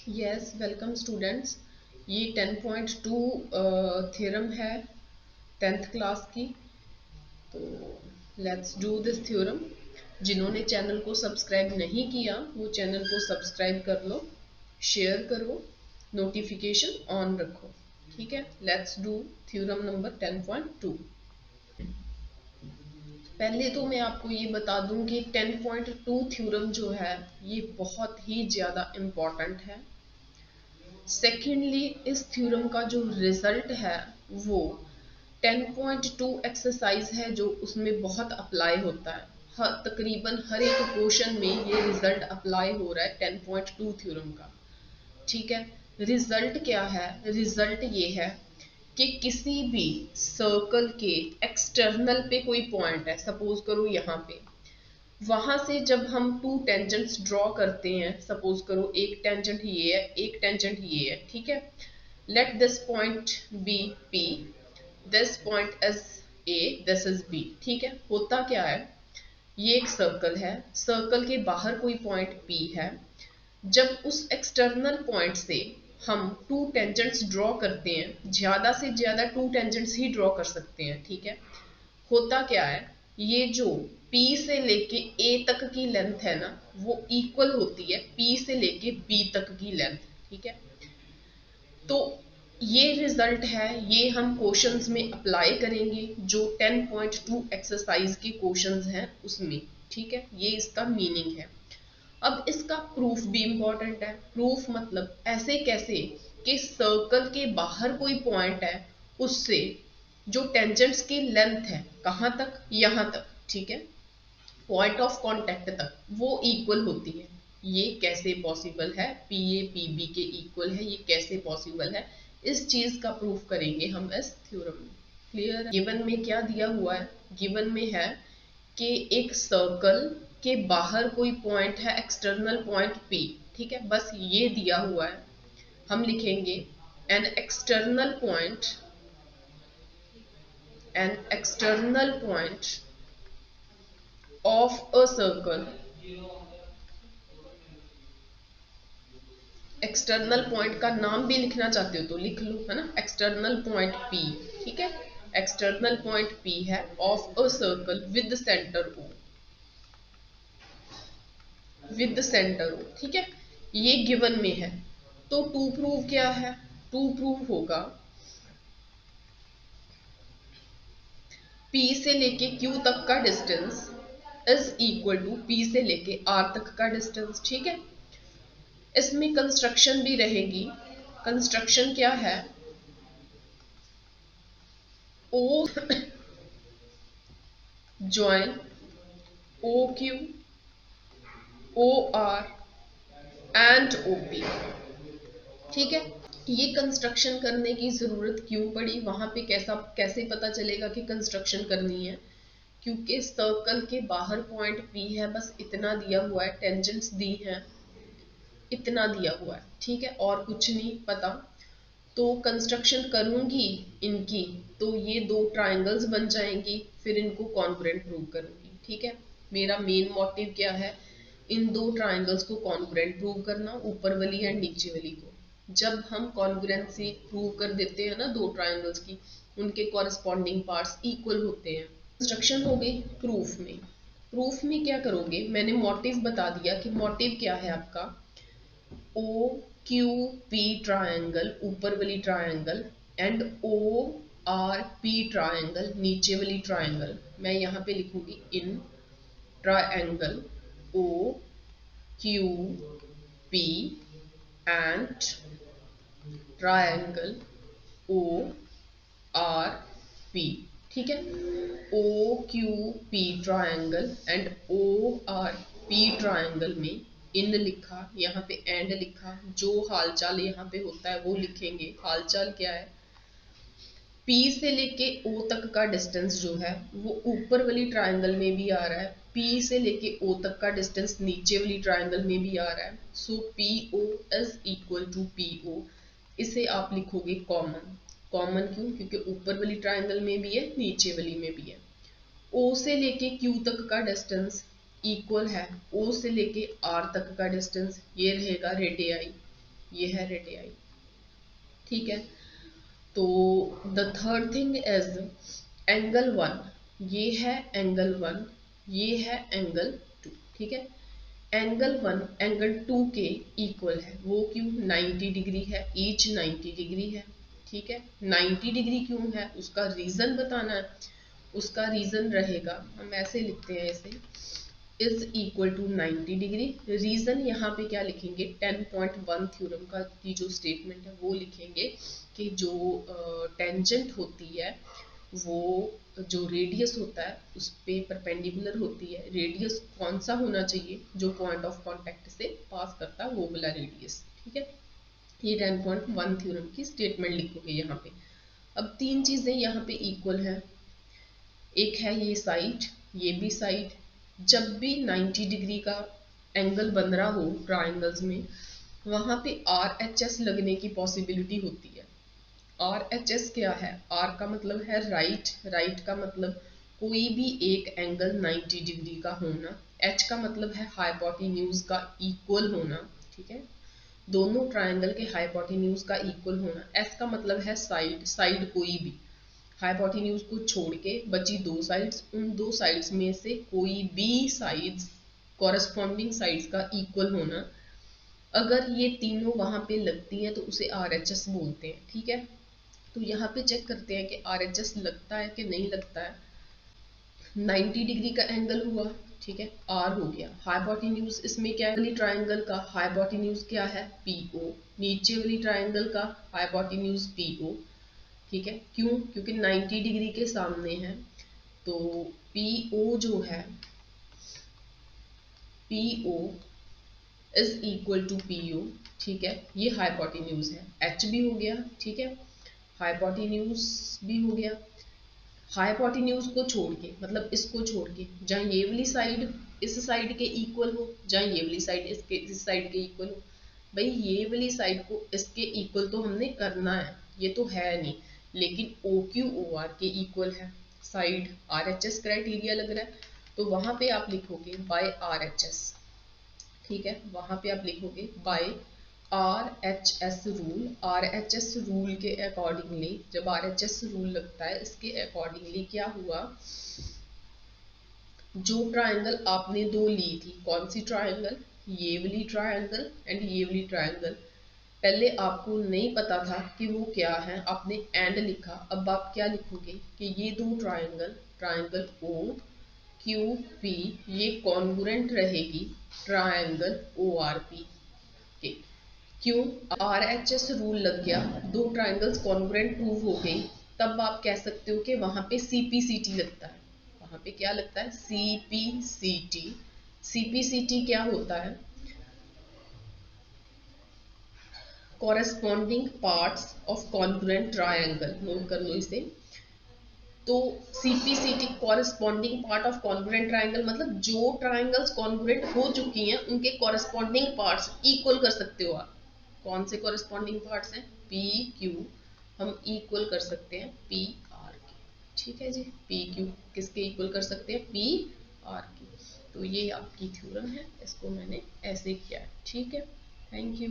Yes, welcome students. ये 10.2 theorem है 10th class की। तो लेट्स डू दिस थ्योरम। जिन्होंने चैनल को सब्सक्राइब नहीं किया वो चैनल को सब्सक्राइब कर लो, शेयर करो, नोटिफिकेशन ऑन रखो। ठीक है, लेट्स डू थ्योरम नंबर 10.2। पहले तो मैं आपको ये बता दूं कि 10.2 थ्योरम जो है ये बहुत ही ज़्यादा इम्पॉर्टेंट है। सेकेंडली, इस थ्योरम का जो रिजल्ट है वो 10.2 एक्सरसाइज है जो उसमें बहुत अप्लाई होता है। तकरीबन हर एक क्वेश्चन में ये रिजल्ट अप्लाई हो रहा है 10.2 थ्योरम का। ठीक है, रिजल्ट क्या है? रिजल्ट ये है कि किसी भी सर्कल के एक्सटर्नल पे कोई पॉइंट है, सपोज करो यहाँ पे, वहां से जब हम टू टेंजेंट्स ड्रॉ करते हैं, सपोज करो एक टेंजेंट ये है, एक टेंजेंट ये है। ठीक है, let this point be P, this point is A, this is B. ठीक है, होता क्या है, ये एक सर्कल है, सर्कल के बाहर कोई पॉइंट पी है। जब उस एक्सटर्नल पॉइंट से हम टू टेंजेंट्स ड्रॉ करते हैं, ज्यादा से ज्यादा टू टेंजेंट्स ही ड्रॉ कर सकते हैं। ठीक है, होता क्या है, ये जो P से लेके A तक की लेंथ है ना, वो इक्वल होती है P से लेके B तक की लेंथ। ठीक है, तो ये रिजल्ट है, ये हम क्वेश्चंस में अप्लाई करेंगे जो 10.2 एक्सरसाइज के क्वेश्चंस हैं उसमें। ठीक है, ये इसका मीनिंग है। अब इसका प्रूफ भी इंपॉर्टेंट है। प्रूफ मतलब ऐसे कैसे कि सर्कल के बाहर कोई पॉइंट है, उससे जो टेंजेंट्स की लेंथ है कहाँ तक, यहाँ तक, ठीक है, पॉइंट ऑफ कांटेक्ट तक, वो इक्वल होती है। ये कैसे पॉसिबल है? पी ए पी बी के इक्वल है, ये कैसे पॉसिबल है? इस चीज का प्रूफ करेंगे हम इस थ्योरम में। क्लियर है? गिवन में क्या दिया हुआ है? गिवन में है कि एक सर्कल के बाहर कोई पॉइंट है, एक्सटर्नल पॉइंट पी। ठीक है, बस ये दिया हुआ है। हम लिखेंगे an external point, an external point of a circle. External point का नाम भी लिखना चाहते हो तो लिख लो, है ना, एक्सटर्नल पॉइंट पी। ठीक है, एक्सटर्नल पॉइंट पी है of a circle with centre O, with centre O. ठीक है, ये गिवन में है। तो टू प्रूव क्या है? टू प्रूव होगा P से लेके Q तक का distance is equal to P से लेके R तक का डिस्टेंस। ठीक है, इसमें कंस्ट्रक्शन भी रहेगी। कंस्ट्रक्शन क्या है? O join O Q, O R and O P. ठीक है, ये कंस्ट्रक्शन करने की जरूरत क्यों पड़ी? वहां पे कैसे पता चलेगा कि कंस्ट्रक्शन करनी है? क्योंकि सर्कल के बाहर पॉइंट पी है, बस इतना दिया हुआ है, टेंजेंट्स दी हैं, इतना दिया हुआ है। ठीक है, और कुछ नहीं पता। तो कंस्ट्रक्शन करूंगी इनकी, तो ये दो ट्राइंगल्स बन जाएंगी, फिर इनको कॉन्ग्रुएंट प्रूव करूंगी। ठीक है, मेरा मेन मोटिव क्या है? इन दो ट्राइंगल्स को कॉन्ग्रुएंट प्रूव करना, ऊपर वाली एंड नीचे वाली को। जब हम कॉन्ग्रुएंसी प्रूव कर देते हैं ना दो ट्राइंगल्स की, उनके कॉरस्पॉन्डिंग पार्ट्स इक्वल होते हैं। कंस्ट्रक्शन हो गई। प्रूफ में, प्रूफ में क्या करोगे? मैंने मोटिव बता दिया कि मोटिव क्या है आपका। ओ क्यू पी ट्रायंगल ऊपर वाली triangle and O R P triangle नीचे वाली ट्रायंगल। मैं यहाँ पे लिखूंगी in triangle O Q P and triangle O R P. ठीक है, O Q P triangle and O R P triangle में इन लिखा, यहाँ पे एंड लिखा, जो हालचाल यहाँ पे होता है वो लिखेंगे। हालचाल क्या है? P से लेके O तक का डिस्टेंस जो है वो ऊपर वाली ट्रायंगल में भी आ रहा है, P से लेके O तक का डिस्टेंस नीचे वाली ट्रायंगल में भी आ रहा है। So PO is equal to PO। इसे आप लिखोगे कॉमन। कॉमन क्यों? क्योंकि ऊपर वाली ट्रायंगल में भी है, नीचे वाली में भी है। O से लेके Q तक का डिस्टेंस इक्वल है O से लेके R तक का डिस्टेंस, ये रहेगा रेडियाई। ये है रेडियाई, ठीक है। तो the third thing is angle one, ये है एंगल वन, ये है एंगल टू, ठीक है। एंगल वन एंगल टू के इक्वल है, वो क्यों? 90 डिग्री है, ईच 90 डिग्री है, ठीक है। 90 डिग्री क्यों है, उसका रीजन बताना है। उसका रीजन रहेगा, हम ऐसे लिखते हैं इसे, is equal to 90 degree. Reason यहाँ पे क्या लिखेंगे, 10.1 थ्योरम का की जो स्टेटमेंट है वो लिखेंगे कि जो टेंजेंट होती है वो जो रेडियस होता है उस पे परपेंडिकुलर होती है। रेडियस कौन सा होना चाहिए, जो पॉइंट ऑफ कांटेक्ट से पास करता है वो वाला रेडियस, ठीक है। ये 10.1 थ्योरम की स्टेटमेंट लिखोगे यहाँ पे। अब तीन चीजें यहाँ पे इक्वल है, एक है ये साइड, ये भी साइड। जब भी 90 डिग्री का एंगल बन रहा हो ट्राइंगल्स में, वहां पे आर एच एस लगने की पॉसिबिलिटी होती है। आर एच एस क्या है? आर का मतलब है राइट, राइट का मतलब कोई भी एक एंगल 90 डिग्री का होना। एच का मतलब है हाइपोटेन्यूज का इक्वल होना, ठीक है, दोनों ट्राइंगल के हाइपोटेन्यूज का इक्वल होना। एस का मतलब है साइड, साइड कोई भी, हाइपोटेन्यूज को छोड़ के बची दो साइड्स, उन दो साइड्स में से कोई भी साइड्स कॉरस्पॉन्डिंग साइड्स का इक्वल होना। अगर ये तीनों वहां पे लगती हैं तो उसे आर एच एस बोलते हैं, ठीक है। तो यहाँ पे चेक करते हैं कि आर एच एस लगता है कि नहीं लगता है। 90 डिग्री का एंगल हुआ, ठीक है, आर हो गया। हाइपोटेन्यूज इसमें क्या है, वाली ट्राइंगल का हाइपोटेन्यूज क्या है, पी ओ। नीचे वाली ट्राइंगल का हाइपोटेन्यूज पी ओ, ठीक है। क्यों? क्योंकि 90 डिग्री के सामने है, तो पी ओ जो है, P O is equal to P O, ठीक है। ये हाइपोटेन्यूज है, एच भी हो गया, ठीक है, हाइपोटेन्यूज भी हो गया। हाइपोटेन्यूज को छोड़ के, मतलब इसको छोड़ के, जहाँ ये वाली साइड इस साइड के इक्वल हो, जहाँ ये वाली साइड इसके इस साइड के इक्वल हो। भाई ये वाली साइड को इसके इक्वल तो हमने करना है, ये तो है नहीं, लेकिन ओ क्यू ओ आर के इक्वल है। Side are H S criteria लग रहा है, तो वहां पे आप लिखोगे बाय आर एच एस, ठीक है। वहां पे आप लिखोगे by R H S rule. R H S rule के अकॉर्डिंगली, जब आर एच एस रूल लगता है इसके अकॉर्डिंगली क्या हुआ, जो ट्रायंगल आपने दो ली थी, कौन सी ट्रायंगल, ये वाली ट्रायंगल एंड ये वाली ट्रायंगल, पहले आपको नहीं पता था कि वो क्या है, आपने एंड लिखा। अब आप क्या लिखोगे कि ये दो triangle, triangle O Q P, ये कॉन्ग्रुएंट रहेगी ट्रायंगल ओ आर पी के। क्यों? आर एच एस रूल लग गया, दो ट्राइंगल्स कॉन्ग्रुएंट प्रूव हो गई। तब आप कह सकते हो कि वहां पे सीपीसीटी लगता है। वहां पे क्या लगता है? सीपीसीटी। सीपीसीटी क्या होता है? Corresponding parts of congruent triangle, note कर लो इसे। तो CPCT corresponding part of congruent triangle, मतलब जो ट्रायंगल्स कॉन्ग्रुएंट हो चुकी हैं उनके कॉरेस्पॉन्डिंग पार्ट्स इक्वल कर सकते हो आप। कौन से कॉरेस्पॉन्डिंग पार्ट्स हैं? पी क्यू, हम इक्वल कर सकते हैं पी आर के, ठीक है जी। पी क्यू किसके इक्वल कर सकते हैं? पी आर के। तो ये आपकी थ्योरम है, इसको मैंने ऐसे किया, ठीक है। Thank you.